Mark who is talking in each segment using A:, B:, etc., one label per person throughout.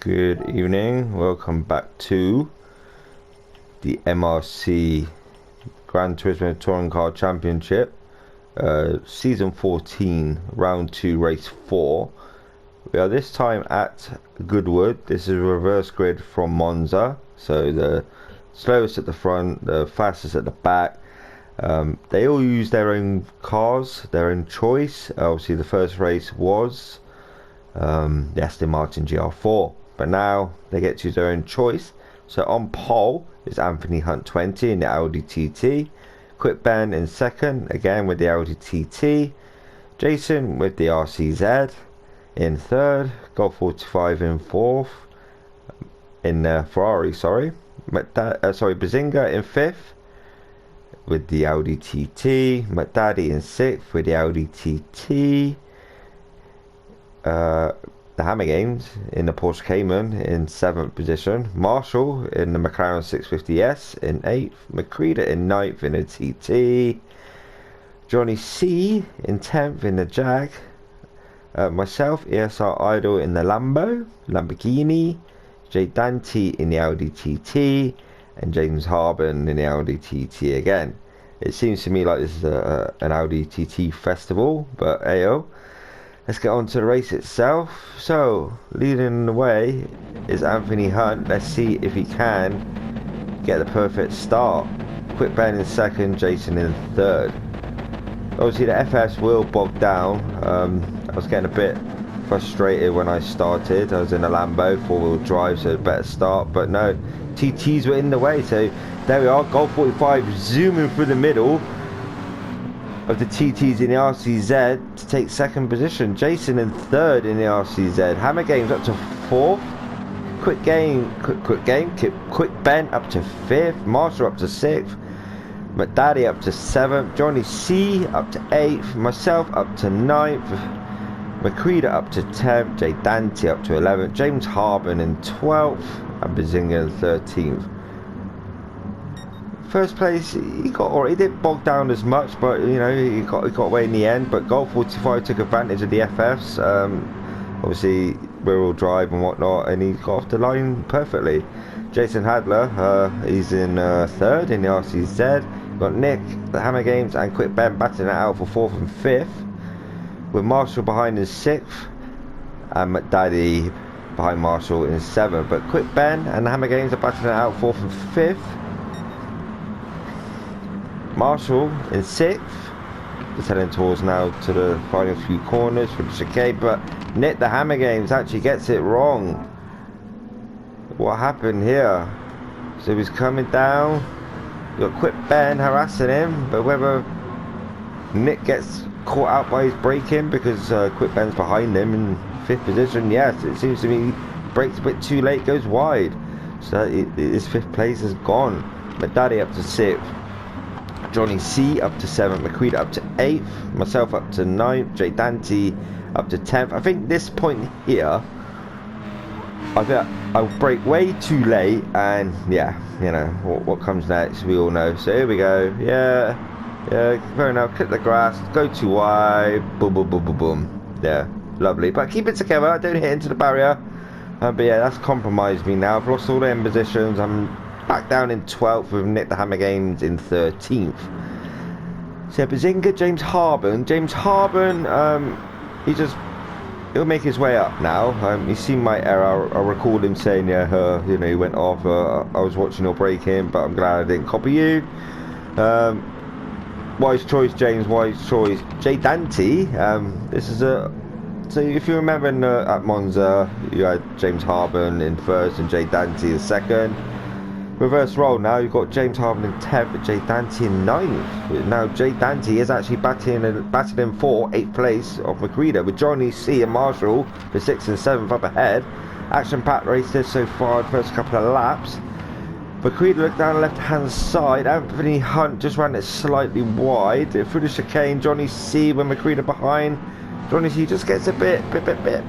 A: Good evening, welcome back to the MRC Gran Turismo Touring Car Championship, Season 14, Round 2, Race 4. We are this time at Goodwood. This is a reverse grid from Monza, so the slowest at the front, the fastest at the back. They all use their own cars, their own choice. Obviously the first race was the Aston Martin GR4, but now they get to use their own choice. So on pole is Anthony Hunt 20 in the Audi TT, Quick Ben in second, again with the Audi TT, Jason with the RCZ in third, Golf 45 in fourth, in Ferrari, Bazinga in fifth with the Audi TT, McDaddy in sixth with the Audi TT, the Hammer Games in the Porsche Cayman in 7th position, Marshall in the McLaren 650S in 8th, McCready in 9th in the TT, Johnny C in 10th in the Jag, myself, ESR Idol in the Lamborghini, Jay Dante in the Audi TT, and James Harben in the Audi TT again. It seems to me like this is an Audi TT festival, but ayo. Let's get on to the race itself. So, leading the way is Anthony Hunt. Let's see if he can get the perfect start. Quick Ben in second, Jason in third. Obviously the FS will bog down. I was getting a bit frustrated when I started. I was in a Lambo, 4-wheel drive, so a better start. But no, TTs were in the way. So there we are, Golf 45 zooming through the middle of the TTs in the RCZ to take second position. Jason in third in the RCZ. Hammer Games up to fourth. Quick Ben up to fifth. Marshall up to sixth. McDaddy up to seventh. Johnny C up to eighth. Myself up to ninth. McCready up to 10th. Jay Dante up to 11th. James Harben in 12th. And Bazinga in 13th. First place, he didn't bog down as much, but you know he got away in the end. But Golf 45 took advantage of the FFs, obviously rear-wheel drive and whatnot, and he got off the line perfectly. Jason Hadler, he's in third in the RCZ. Got Nick, the Hammer Games, and Quick Ben battling it out for fourth and fifth, with Marshall behind in sixth, and McDaddy behind Marshall in seventh. But Quick Ben and the Hammer Games are battling it out fourth and fifth. Marshall in sixth, just heading towards now to the final few corners for the chicane, but Nick the Hammer Games actually gets it wrong. What happened here? So he's coming down, you got Quick Ben harassing him, but whether Nick gets caught out by his braking because Quick Ben's behind him in fifth position, yes, it seems to me brakes a bit too late, goes wide, so his fifth place is gone. McDaddy up to sixth. Johnny C up to 7th, McCready up to 8th, myself up to 9th, Jay Dante up to 10th. I think this point here, I'll brake way too late, and yeah, you know, what comes next, we all know. So here we go, yeah, fair enough, clip the grass, go too wide, boom, boom, boom, boom, boom. Yeah, lovely, but keep it together, don't hit into the barrier. But yeah, that's compromised me now. I've lost all the end positions. I'm back down in 12th with Nick the Hammer Games in 13th. So Bazinga, James Harben, he'll make his way up now. He's seen my error. I recall him saying, yeah, you know, he went off. I was watching your braking, but I'm glad I didn't copy you. Wise choice, James. Wise choice, Jay Dante. This is a. So if you remember at Monza, you had James Harben in first and Jay Dante in second. Reverse role now, you've got James Harben in 10th but Jay Dante in 9th. Now Jay Dante is actually batting in for 8th place of McCready, with Johnny C and Marshall for 6th and 7th up ahead. Action-packed race this so far, the first couple of laps. McCready looked down the left-hand side. Anthony Hunt just ran it slightly wide. Through the chicane, Johnny C with McCready behind. Johnny C just gets a bit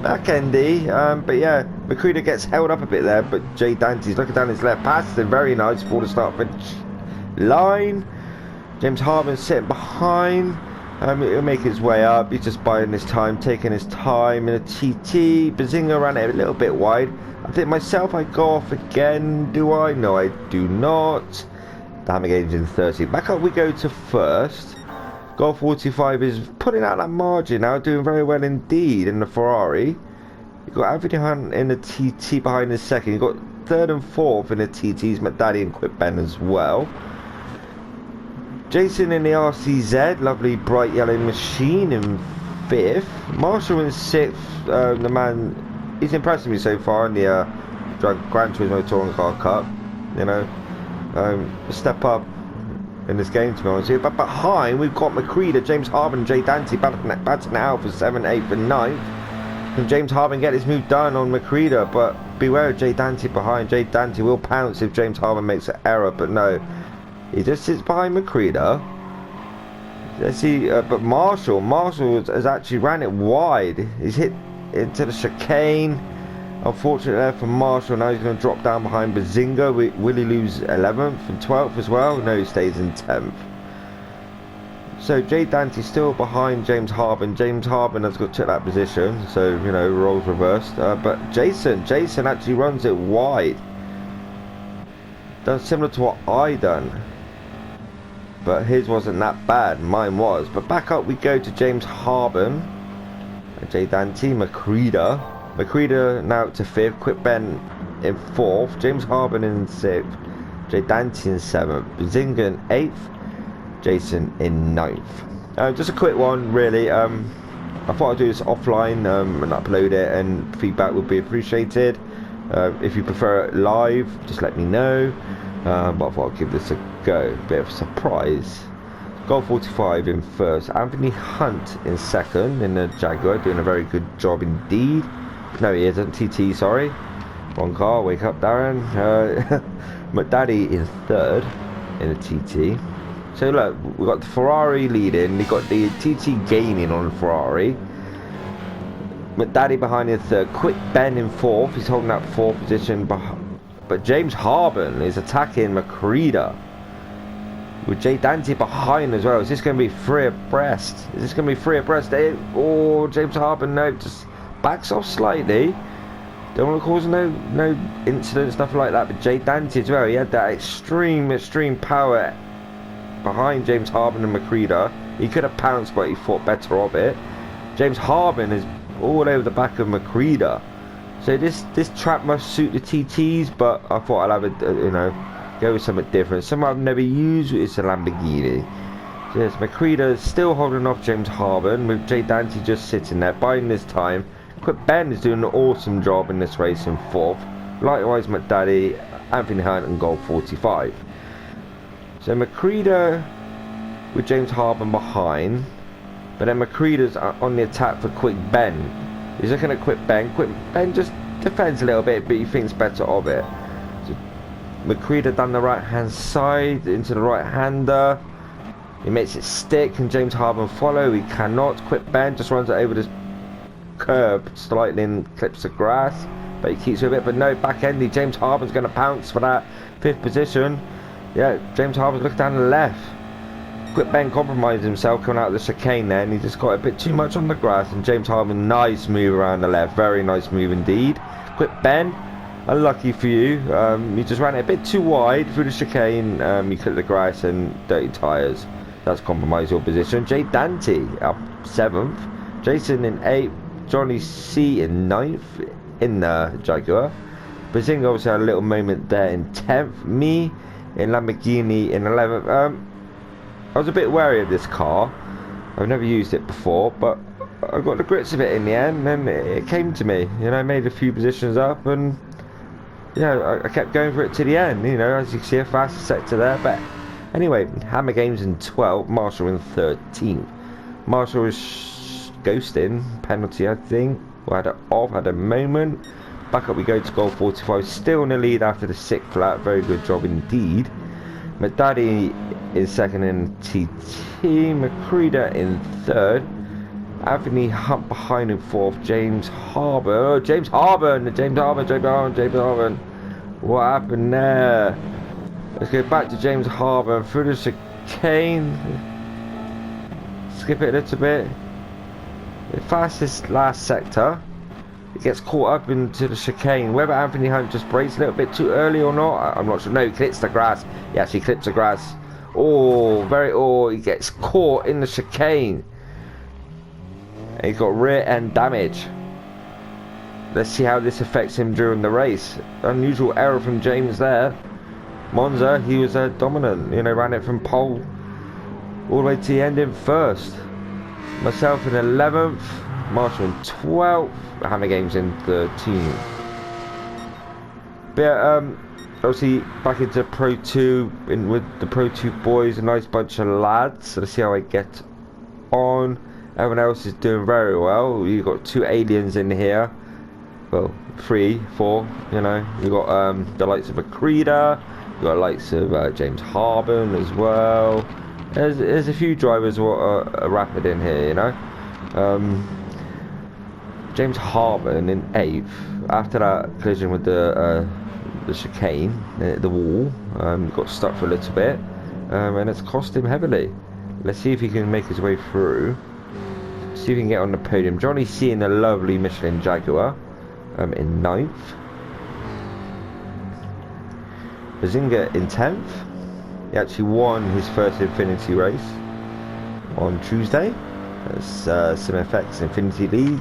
A: back-endy, but yeah, McCready gets held up a bit there, but Jay Dante's looking down his left, passed him very nice for the start finish line. James Harben sitting behind. He'll make his way up. He's just biding his time, taking his time in a TT. Bazinga ran it a little bit wide. I think myself, I go off again. Do I? No, I do not. The Hammer Games in 30. Back up we go to first. Golf 45 is putting out that margin now, doing very well indeed in the Ferrari. You've got Anthony Hunt in the TT behind the second. You've got third and fourth in the TTs, McDaddy and Quip Ben as well. Jason in the RCZ, lovely bright yellow machine in fifth. Marshall in sixth. The man, he's impressed me so far in the Gran Turismo Touring Car Cup. You know, a step up in this game, to be honest with you. But behind we've got Macready, James Harbin, Jay Dante batting out for 7th, 8th and 9th. Can James Harbin get his move done on Macready? But beware of Jay Dante behind. Jay Dante will pounce if James Harbin makes an error, but no, he just sits behind Macready. Let's see, but Marshall has actually ran it wide. He's hit into the chicane. Unfortunately there for Marshall. Now he's going to drop down behind Bazinga. Will he lose 11th and 12th as well? No, he stays in 10th. So Jay Dante's still behind James Harbin. James Harbin has got to that position, so you know, roles reversed. But Jason actually runs it wide. Done similar to what I done, but his wasn't that bad. Mine was. But back up we go to James Harbin, Jay Dante, Macready now to 5th, Quip Ben in 4th, James Harbin in 6th, Jay Dante in 7th, Bazinga in 8th, Jason in 9th. Just a quick one really. I thought I'd do this offline and upload it, and feedback would be appreciated. If you prefer it live, just let me know. But I thought I'd give this a go. Bit of a surprise. Golf 45 in first, Anthony Hunt in second in the Jaguar, doing a very good job indeed. No, he isn't. TT, sorry. Wrong car. Wake up, Darren. McDaddy in third in the TT. So look, we've got the Ferrari leading. We've got the TT gaining on the Ferrari. McDaddy behind in third. Quip Ben in fourth. He's holding that fourth position. But James Harbin is attacking Macready, with Jay Dante behind as well. Is this going to be three abreast? Oh, James Harbin, no, just backs off slightly. Don't want to cause no incidents, nothing like that. But Jay Dante as well, he had that extreme power behind James Harbin and Macready. He could have pounced, but he thought better of it. James Harbin is all over the back of Macready. So this track must suit the TTs, but I thought I'd have go with something different. Something I've never used is a Lamborghini. So yes, Macready still holding off James Harbin, with Jay Dante just sitting there biding his time. Quip Ben is doing an awesome job in this race in fourth. Likewise McDaddy, Anthony Hunt and Golf 45. So Macready with James Harbin behind, but then Macready's on the attack for Quip Ben. He's looking at Quip Ben. Quip Ben just defends a little bit, but he thinks better of it. So Macready down the right hand side into the right hander. He makes it stick. Can James Harbin follow? He cannot. Quip Ben just runs it over the curb slightly and clips the grass, but he keeps with it. But no, back endy. James Harbin's going to pounce for that 5th position. Yeah, James Harbin's looking down the left. Quip Ben compromised himself coming out of the chicane there, and he just got a bit too much on the grass. And James Harbin, nice move around the left, very nice move indeed. Quip Ben, unlucky for you, you just ran it a bit too wide through the chicane. You clipped the grass and dirty tyres. That's compromised your position. Jay Dante up 7th, Jason in 8th, Johnny C in 9th in the Jaguar. Bazinga obviously had a little moment there in 10th. Me in Lamborghini in 11th. I was a bit wary of this car. I've never used it before, but I got the grits of it in the end, and it came to me. You know, I made a few positions up, and yeah, I kept going for it to the end. You know, as you can see, a fast sector there. But anyway, Hammer Games in 12th, Marshall in 13th. Marshall was ghosting penalty, I think. We had it off, had a moment. Back up we go to goal 45, still in the lead after the 6th lap. Very good job indeed. McDaddy is second in TT, Macready in third, Anthony Hunt behind in fourth, James Harbin. Oh, James Harbin! What happened there? Let's go back to James Harbin through the chicane. skip it a little bit. The fastest last sector. It gets caught up into the chicane. Whether Anthony Hunt just brakes a little bit too early or not, I'm not sure. No, he clips the grass. He actually clips the grass. He gets caught in the chicane. And he's got rear end damage. Let's see how this affects him during the race. Unusual error from James there. Monza, he was dominant. You know, ran it from pole all the way to the end in first. Myself in 11th. Marshall in 12th. Hammer Games in 13th. But yeah, obviously back into Pro 2 with the Pro 2 boys, a nice bunch of lads. So let's see how I get on. Everyone else is doing very well. You've got 2 aliens in here. Well, 3, 4, you know. You've got the likes of Akrida. You've got the likes of James Harben as well. There's a few drivers who are rapid in here, you know. James Harben in 8th. After that collision with the chicane, the wall, got stuck for a little bit, and it's cost him heavily. Let's see if he can make his way through. See if he can get on the podium. Johnny C in the lovely Michelin Jaguar, in 9th. Bazinga in 10th. He actually won his first Infinity race on Tuesday. That's SimFX Infinity League,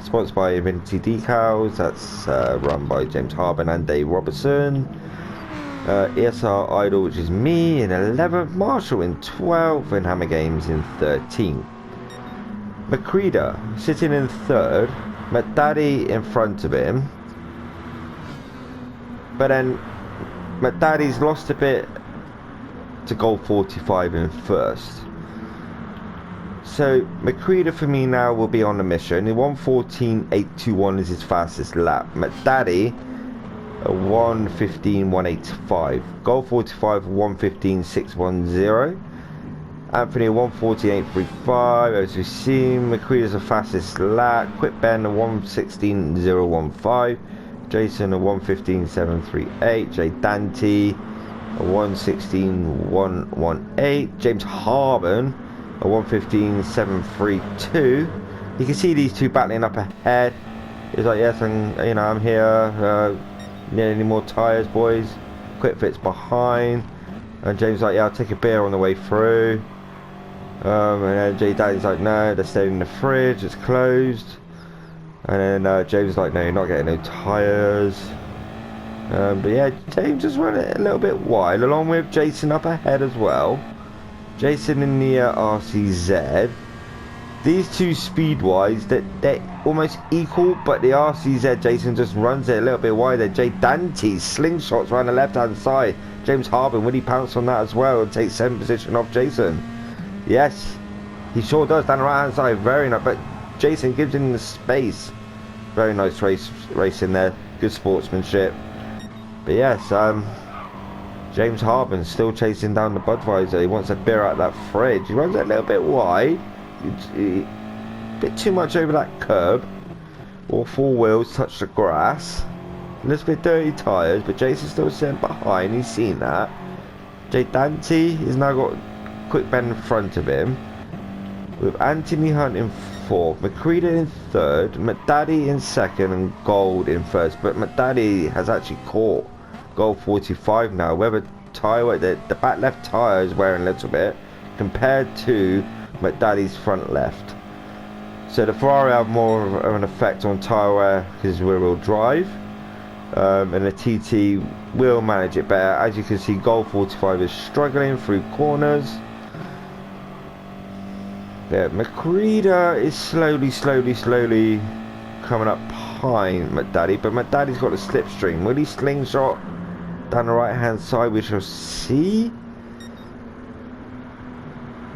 A: sponsored by Infinity Decals. That's run by James Harben and Dave Robertson. ESR Idol, which is me, in 11th. Marshall in 12th. And Hammer Games in 13th. Makrida sitting in 3rd. McDaddy in front of him. But then McDaddy's lost a bit to goal 45 in 1st. So Makrida for me now will be on the mission. The 1:14.821 is his fastest lap. McDaddy a 1:15.185. Goal 45 1:15.610. Anthony 1:14.835. As we've seen, Makrida's the fastest lap. Quick Ben a 1:16.015. Jason a 1:15.738. Jay Dante a 1:16.118. James Harben a 1:15.732. You can see these two battling up ahead. He's like, yes, I'm here. Need any more tyres, boys? Quick Fit's behind. And James like, yeah, I'll take a beer on the way through. And then Jay Daddy's like, no, they're staying in the fridge, it's closed. And then James is like, no, you're not getting no tyres. But yeah, James just run it a little bit wide, along with Jason up ahead as well. Jason in the RCZ. These two speed-wise, they're almost equal, but the RCZ, Jason just runs it a little bit wider. Jay Dante's slingshots around the left-hand side. James Harben, will he pounce on that as well and take 7th position off Jason? Yes, he sure does, down the right-hand side. Very nice, but Jason gives him the space. Very nice race in there. Good sportsmanship. But yes, James Harben still chasing down the Budweiser. He wants a beer out of that fridge. He runs it a little bit wide. A bit too much over that curb. All 4 wheels touch the grass. A little bit dirty tyres, but Jason's still sitting behind. He's seen that. Jay Dante has now got Quick Ben in front of him, with Anthony Hunt in 4th, Makrida in 3rd, McDaddy in 2nd, and Gold in 1st. But McDaddy has actually caught goal 45 now. Whether tyre, the back left tyre is wearing a little bit compared to McDaddy's front left. So the Ferrari have more of an effect on tyre wear because rear wheel drive, and the TT will manage it better. As you can see, goal 45 is struggling through corners. Yeah, Makrida is slowly coming up behind McDaddy, but McDaddy's got a slipstream. Will he slingshot down the right hand side? We shall see.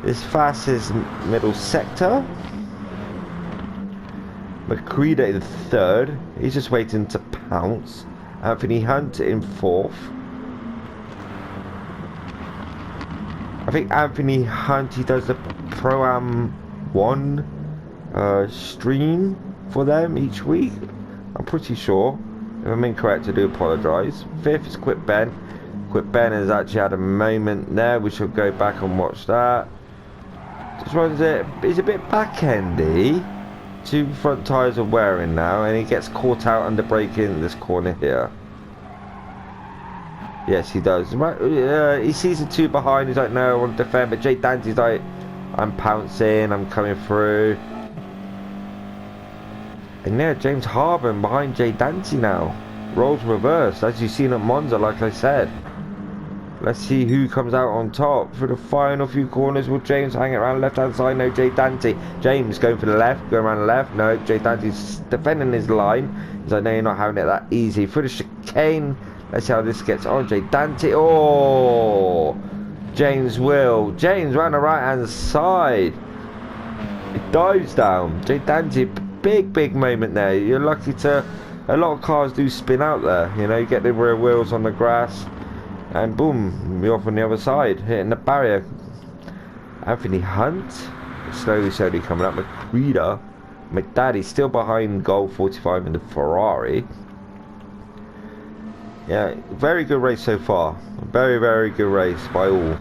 A: His fastest middle sector. Makrida in 3rd. He's just waiting to pounce. Anthony Hunt in 4th. I think Anthony Hunt, he does the Pro-Am 1 stream for them each week. I'm pretty sure. If I'm incorrect, I do apologise. 5th is Quick Ben. Quick Ben has actually had a moment there. We shall go back and watch that. Just runs it. It's a bit back-endy. 2 front tyres are wearing now, and he gets caught out under braking in this corner here. Yes, he does. Right, he sees the 2 behind. He's like, no, I want to defend. But Jay Dante's like, I'm pouncing. I'm coming through. And yeah, James Harben behind Jay Dante now. Roles reversed, as you've seen at Monza, like I said. Let's see who comes out on top for the final few corners. Will James hang it around the left-hand side? No, Jay Dante. James going for the left, going around the left. No, Jay Dante's defending his line. He's like, no, you're not having it that easy. For the chicane, let's see how this gets on. Jay Dante. Oh! James will. James round the right-hand side. It dives down. Jay Dante, big moment there. You're lucky to... A lot of cars do spin out there. You know, you get the rear wheels on the grass. And boom, you're off on the other side, hitting the barrier. Anthony Hunt, slowly coming up. McCreeder, McDaddy still behind goal 45 in the Ferrari. Yeah, very good race so far. Very good race by all.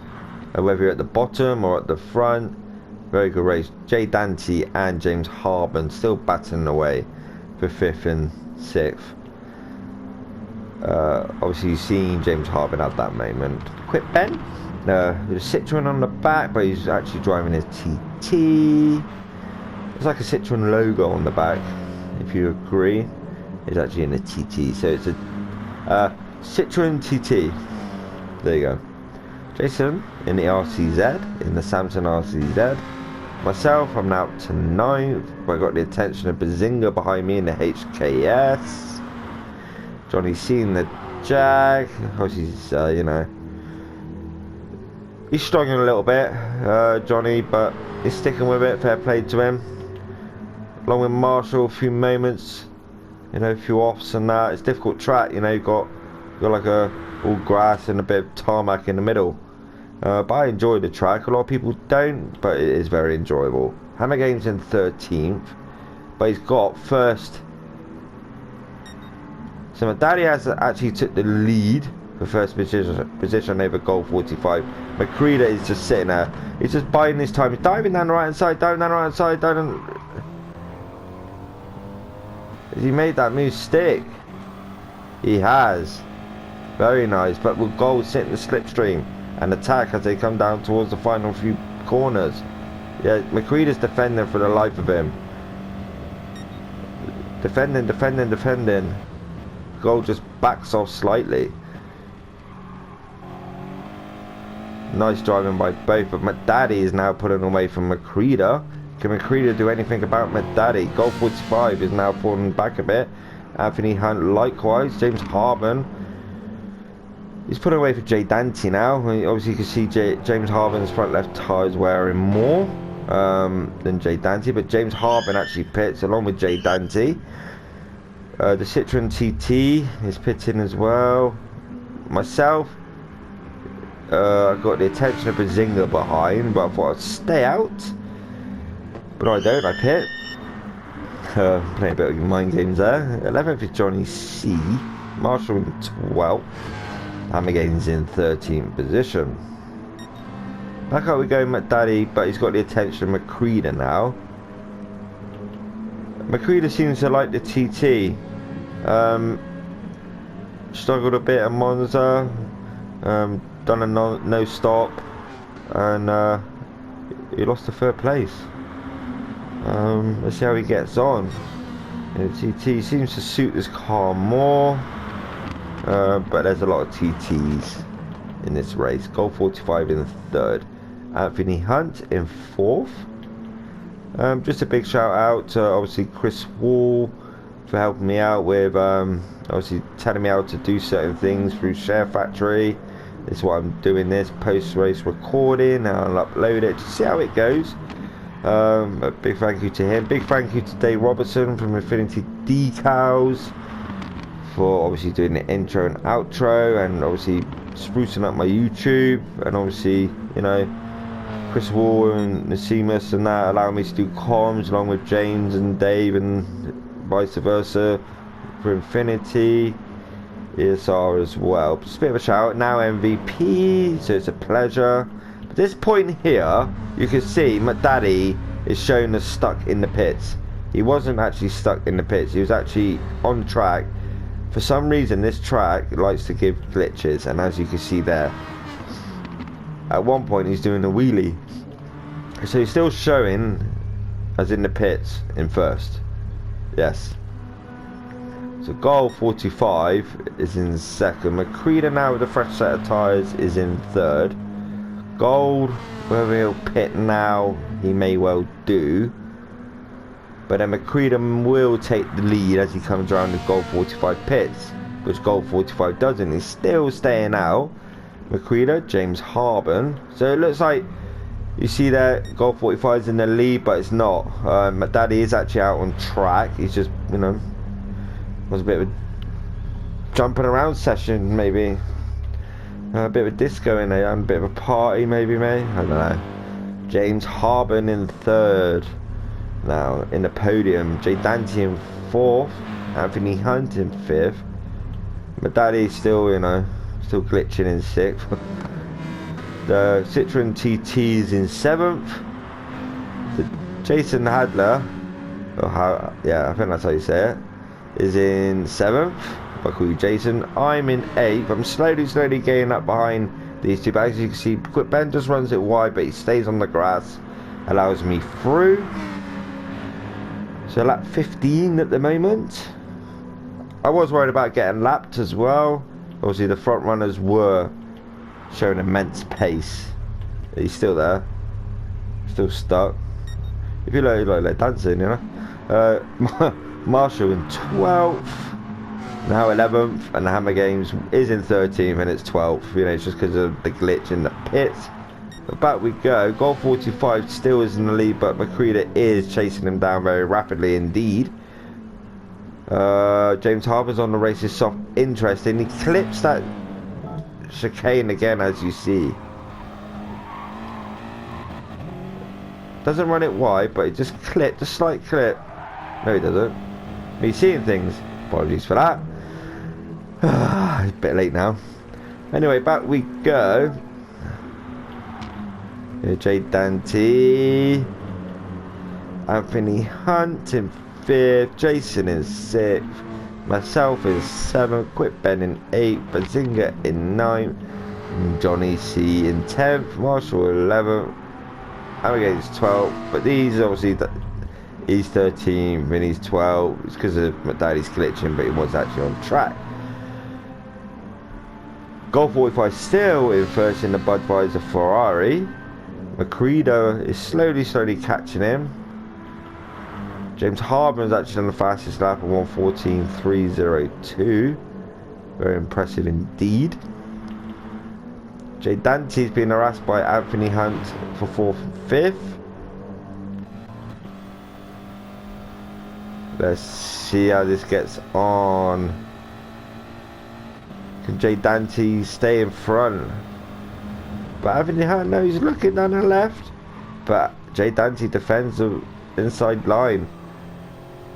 A: Whether you're at the bottom or at the front, very good race. Jay Dante and James Harben still battling away for 5th and 6th. Obviously you've seen James Harben at that moment. Quick Ben, with a Citroen on the back, but he's actually driving his TT. It's like a Citroen logo on the back, if you agree. It's actually in a TT, so it's a Citroen TT. There you go. Jason in the RCZ, in the Samsung RCZ. Myself, I'm now to 9th, but I got the attention of Bazinga behind me in the HKS. Johnny C in the Jag. Obviously, he's, you know, he's struggling a little bit, Johnny, but he's sticking with it. Fair play to him. Along with Marshall, a few moments, you know, a few offs and that. It's a difficult track, you know. You've got like a all grass and a bit of tarmac in the middle. But I enjoy the track. A lot of people don't, but it is very enjoyable. Hammer Games in 13th, but he's got first. So my daddy has actually took the lead for first position over goal 45. McCreeder is just sitting there. He's just biding his time. He's diving down the right hand side, diving down the right hand side, diving. Has he made that move stick? He has. Very nice. But with goal sitting the slipstream and attack as they come down towards the final few corners. Yeah, McCreeder's defending for the life of him. Defending. Goal just backs off slightly. Nice driving by both, but McDaddy is now pulling away from McCreeder. Can McCreeder do anything about McDaddy? Goal 45 is now falling back a bit. Anthony Hunt likewise. James Harben, he's putting away for Jay Dante now. Obviously you can see James Harben's front left tyre is wearing more than Jay Dante, but James Harben actually pits along with Jay Dante. The Citroen TT is pitting as well. Myself, I got the attention of Bazinga behind, but I thought I'd stay out. But I don't, I pit. Playing a bit of mind games there. 11th is Johnny C. Marshall in 12th. Hammer Games in 13th position. Back up we go, McDaddy, but he's got the attention of McCreeder now. McCreeder seems to like the TT. Struggled a bit at Monza. Done a no stop, and he lost the 3rd place. Let's see how he gets on. The TT seems to suit this car more, but there's a lot of TTs in this race. Goal 45 in the 3rd. Anthony Hunt in 4th. Just a big shout out to obviously Chris Wall for helping me out with obviously telling me how to do certain things through Share Factory. This is why I'm doing this post-race recording, and I'll upload it to see how it goes. A big thank you to him. Big thank you to Dave Robertson from Infinity Decals for obviously doing the intro and outro, and obviously sprucing up my YouTube, and obviously, you know, Chris Wall and Nasimus and that allow me to do comms along with James and Dave and vice versa for Infinity. ESR as well. Just a bit of a shout out. Now MVP, so it's a pleasure At this point here, you can see McDaddy is shown as stuck in the pits. He wasn't actually stuck in the pits, he was actually on track. For some reason this track likes to give glitches, and as you can see there, at one point he's doing a wheelie. So he's still showing as in the pits in first. Yes. So Gold 45 is in second. Macready now with a fresh set of tyres is in third. Gold, whether he'll pit now, he may well do. But then Macready will take the lead as he comes around the Gold 45 pits, which Gold 45 doesn't. He's still staying out. Macready, James Harben. So it looks like you see that Gold 45 is in the lead, but it's not. McDaddy is actually out on track. He's just, you know, was a bit of a jumping around session, maybe. A bit of a disco in there, a bit of a party, maybe, mate. I don't know. James Harben in third. Now in the podium, Jay Dante in fourth, Anthony Hunt in fifth. McDaddy's still, you know, still glitching in sixth. The Citroen TT is in seventh. The Jason Hadler, yeah, I think that's how you say it, is in seventh. I call you Jason. I'm in eighth. I'm slowly getting up behind these two bags. As you can see, Quick Ben just runs it wide, but he stays on the grass, allows me through. So lap 15 at the moment. I was worried about getting lapped as well. Obviously the front runners were showing immense pace. He's still there, still stuck. If you like dancing, you know. Marshall in 12th. Now 11th, and the Hammer Games is in 13th, and it's 12th. You know, it's just because of the glitch in the pits. But back we go. Gold 45 still is in the lead, but Macready is chasing him down very rapidly indeed. James Harper's on the race is soft. Interesting. He clips that chicane again, as you see. Doesn't run it wide, but it just clipped, a slight clip. No, he doesn't. He's seeing things. Apologies for that. It's a bit late now. Anyway, back we go. Here, Jay Dante, Anthony Hunt in fifth, Jason in sixth, myself in seventh, Quick Ben in eighth, Bazinga in ninth, Johnny C in 10th, Marshall 11th, Alligator's 12th. But these obviously, he's 13th and he's 12th. It's because of McDaddy's glitching, but he was actually on track. Gold 45 still in first in the Budweiser Ferrari. Macready is slowly catching him. James Harben is actually on the fastest lap at 1:14.302. Very impressive indeed. Jay Dante's been harassed by Anthony Hunt for 4th and 5th. Let's see how this gets on. Can Jay Dante stay in front? But Anthony Hunt, no, he's looking down the left. But Jay Dante defends the inside line.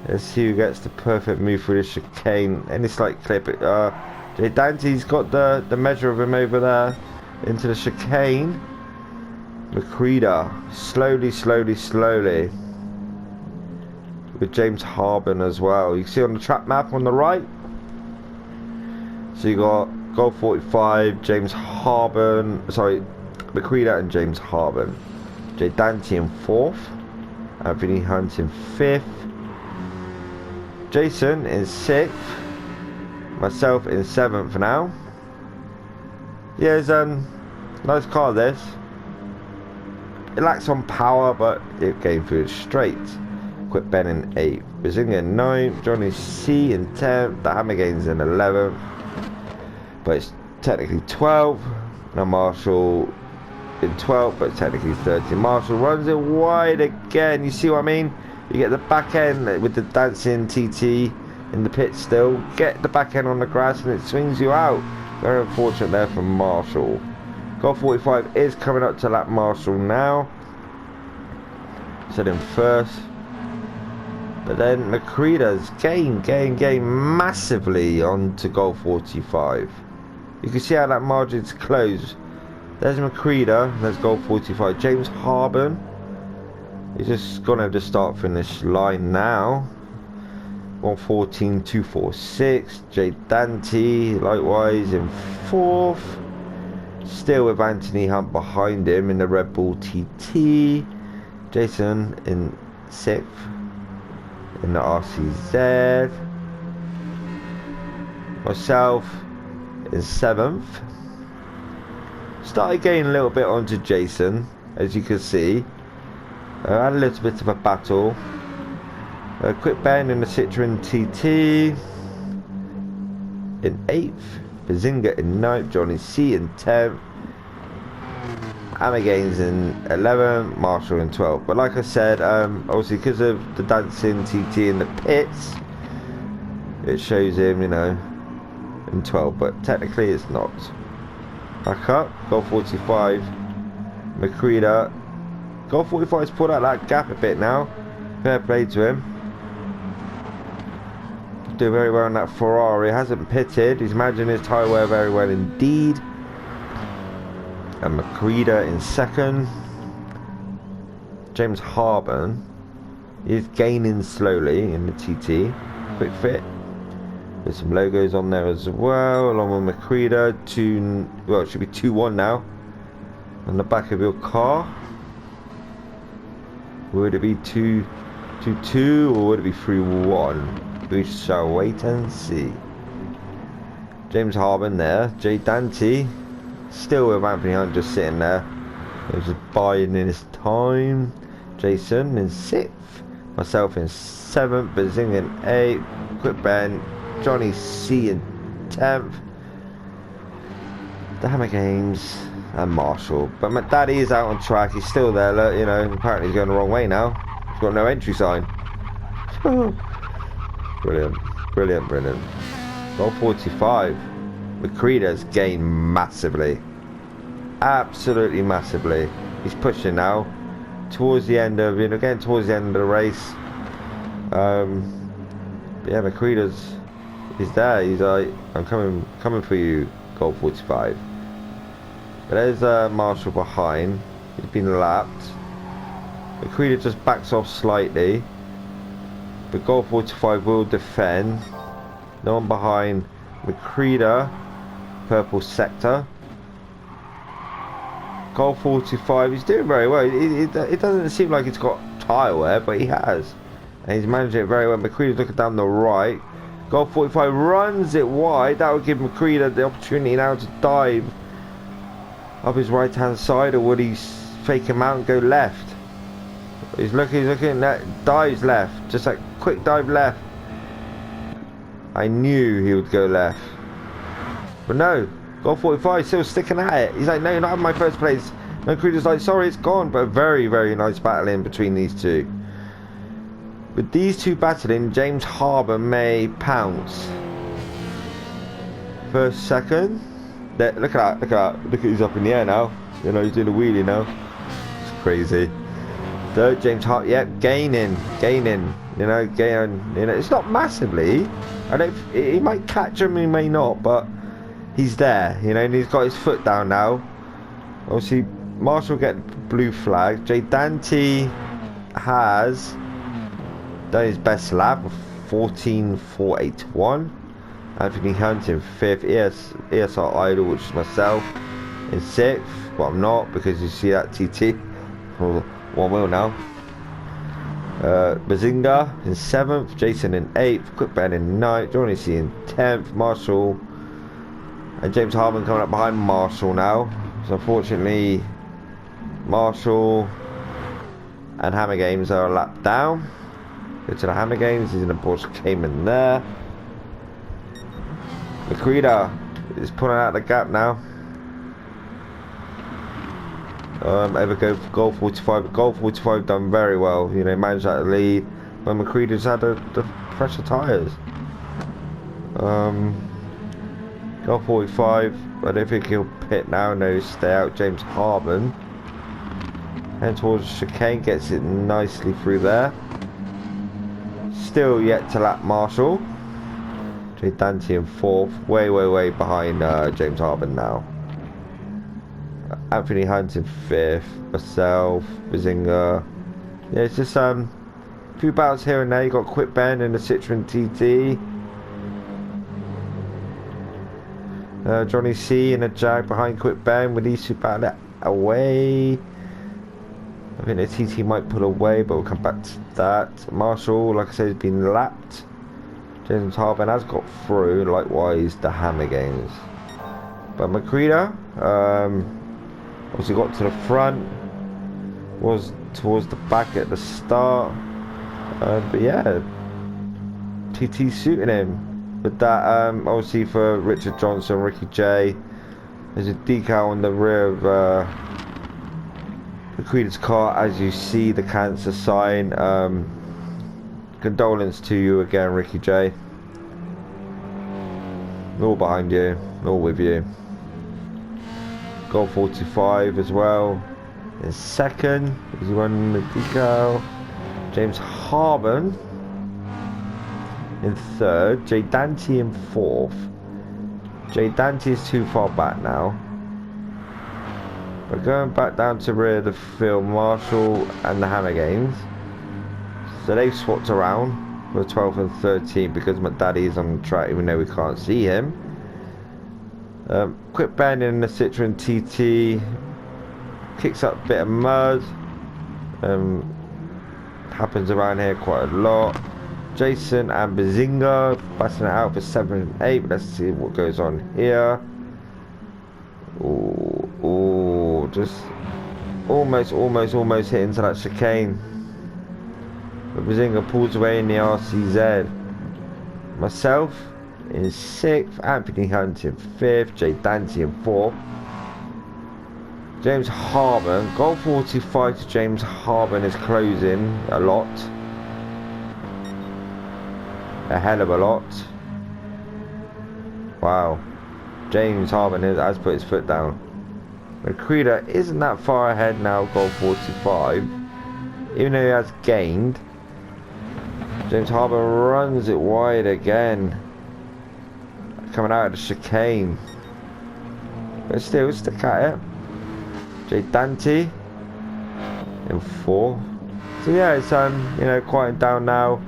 A: Let's see who gets the perfect move through the chicane. Any slight clip. Jay Dante's got the measure of him over there into the chicane. Macready slowly. With James Harben as well. You can see on the track map on the right. So you got Gold 45, James Harben, sorry, Macready and James Harben. Jay Dante in 4th, Anthony Hunt in 5th, Jason in 6th, myself in 7th for now. Yeah, it's nice car this. It lacks on power, but it came through straight. Quick Ben in 8th, Bazinga in 9th, Johnny C in 10th, the Hammer Games in 11th. But it's technically 12. Now Marshall in 12th, but technically 13. Marshall runs it wide again. You see what I mean? You get the back end with the dancing TT in the pit still. Get the back end on the grass and it swings you out. Very unfortunate there for Marshall. Gold 45 is coming up to lap Marshall now. Set in first. But then Macready's gained massively onto Gold 45. You can see how that margin's closed There's McCreeder. There's goal 45. James Harben. He's just gonna have to start finish line now. 114, 246. Jay Dante, likewise in 4th. Still with Anthony Hunt behind him in the Red Bull TT. Jason in 6th in the RCZ. Myself in 7th. Started getting a little bit onto Jason, as you can see. Had a little bit of a battle. Quick Ben in the Citroen TT in 8th. Bazinga in 9th. Johnny C in 10th. Hammer Gaines in 11th. Marshall in 12th. But like I said, obviously because of the dancing TT in the pits, it shows him, you know, in 12th. But technically it's not. Back up. Goal 45. McCreeder. Goal 45 has pulled out that gap a bit now. Fair play to him. Doing very well on that Ferrari. Hasn't pitted. He's managing his tyre wear very well indeed. And McCreeder in 2nd. James Harben is gaining slowly in the TT. Quick fit. There's some logos on there as well. Along with McCreeder. Well, it should be 2-1 now. On the back of your car. Would it be 2-2 or would it be 3-1? We shall wait and see. James Harben there. Jay Dante. Still with Anthony Hunt just sitting there. He's just buying in his time. Jason in 6th. Myself in 7th. Bazing in 8th. Quick Ben. Johnny C in 10th. The Hammer Games. And Marshall. But my daddy is out on track. He's still there. Look, you know, apparently he's going the wrong way now. He's got no entry sign. Brilliant. Brilliant, brilliant. Goal 45. McCreeder's gained massively. Absolutely massively. He's pushing now. Towards the end of, you know, getting towards the end of the race. Yeah, McCreeder's is there. He's like, I'm coming for you, goal 45. But there's Marshall behind. He's been lapped. McCreeder just backs off slightly. But goal 45 will defend. No one behind McCreeder. Purple sector. Goal 45. He's doing very well. It doesn't seem like he's got tyre wear, but he has. And he's managing it very well. McCreeder's looking down the right. Goal 45 runs it wide. That would give McCreeder the opportunity now to dive up his right hand side, or would he fake him out and go left? He's looking at dives left, just like quick dive left. I knew he would go left, but no. Goal 45 still sticking at it. He's like, no, you're not having my first place. McCreeder's like, sorry, it's gone. But a very, very nice battle in between these two. With these two battling, James Harben may pounce. First, second. There, look at that, look at he's up in the air now. You know, he's doing a wheelie now. It's crazy. Third, James Hart, yep, gaining, you know, it's not massively. He might catch him, he may not, but he's there, you know, and he's got his foot down now. Obviously, Marshall get blue flag. Jay Dante has done his best lap, 14.481. Anthony Hunt in 5th, ESR Idol, which is myself, in 6th, but I'm not, because you see that TT, one wheel now. Bazinga in 7th, Jason in 8th, Quick Ben in 9th, Johnny C in 10th, Marshall, and James Harben coming up behind Marshall now. So unfortunately, Marshall and Hammer Games are a lap down. Go to the Hammer Games, he's in the Porsche Cayman there. McCreeder is pulling out the gap now. Ever go for goal 45. Goal 45 done very well. You know, managed that lead when McCreeder's had the fresher tyres. Goal 45. I don't think he'll pit now. No, stay out. James Harben. Heading towards the chicane, gets it nicely through there. Still yet to lap Marshall. Jay Dante in 4th, way behind James Harben now. Anthony Hunt in 5th, myself, Bazinga. Yeah, it's just a few battles here and there. You got Quit Ben in the Citroen TT. Johnny C in a Jag behind Quit Ben with these two battle it away. I think the TT might pull away, but we'll come back to that. Marshall, like I said, has been lapped. James Harben has got through, likewise the Hammer Games. But Macreada, obviously got to the front, was towards the back at the start. But yeah, TT suiting him. With that, obviously for Richard Johnson, Ricky J, there's a decal on the rear of Macreada's car, as you see the cancer sign. Condolence to you again, Ricky J. All behind you, all with you. Goal 45 as well. In 2nd, he's running the decal. James Harben in 3rd, Jay Dante in 4th. Jay Dante is too far back now. We're going back down to rear of the field, Marshall and the Hammer Games. So they've swapped around for 12th and 13th because McDaddy is on the track, even though we can't see him. Quick Ben in the Citroen TT. Kicks up a bit of mud. Happens around here quite a lot. Jason and Bazinga busting it out for 7 and 8. Let's see what goes on here. Ooh, just almost hit into that chicane. But Bazinga pulls away in the RCZ. Myself in 6th, Anthony Hunt in 5th, Jay Dante in 4th. James Harben, goal 45 to James Harben is closing a lot. A hell of a lot. Wow. James Harben has put his foot down. Macreada isn't that far ahead now, goal 45. Even though he has gained. James Harben runs it wide again. Coming out of the chicane. But still, stick at it. Jay Dante in 4th. So yeah, it's you know, quieting down now.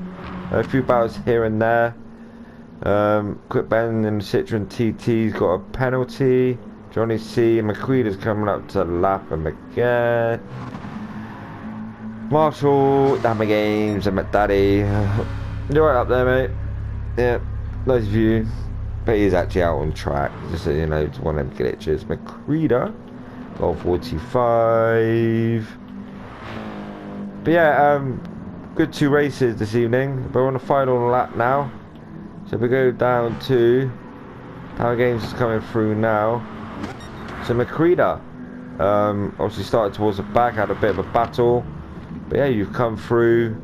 A: A few battles here and there. Quick Ben and Citroen TT's got a penalty. Johnny C and Macreada's coming up to lap him again. Marshall, Hammer Games and McDaddy. You're right up there, mate. Yeah, nice view. But he's actually out on track. Just so you know, it's one of them glitches. Macreada, goal 45. But yeah, good 2 races this evening. But we're on the final lap now. So we go down to Hammer Games is coming through now. So Macreada obviously started towards the back, had a bit of a battle. But yeah, you've come through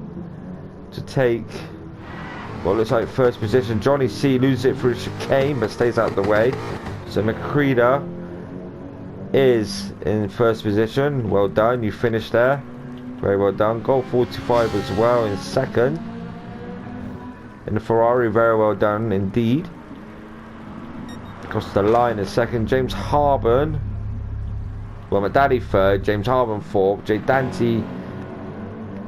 A: to take what looks like 1st position. Johnny C loses it through chicane but stays out of the way. So Macreada is in 1st position. Well done, you finished there. Very well done. Goal 45 as well in 2nd. In the Ferrari, very well done indeed. Across the line in 2nd. James Harben. Well, McDaddy 3rd. James Harben 4th. Jay Dante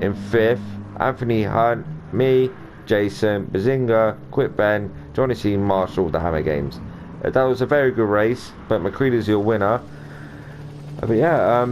A: in 5th. Anthony Hunt. Me. Jason. Bazinga. Quit Ben. Johnny C. Marshall. The Hammer Games. That was a very good race. But Macreada's your winner. But yeah,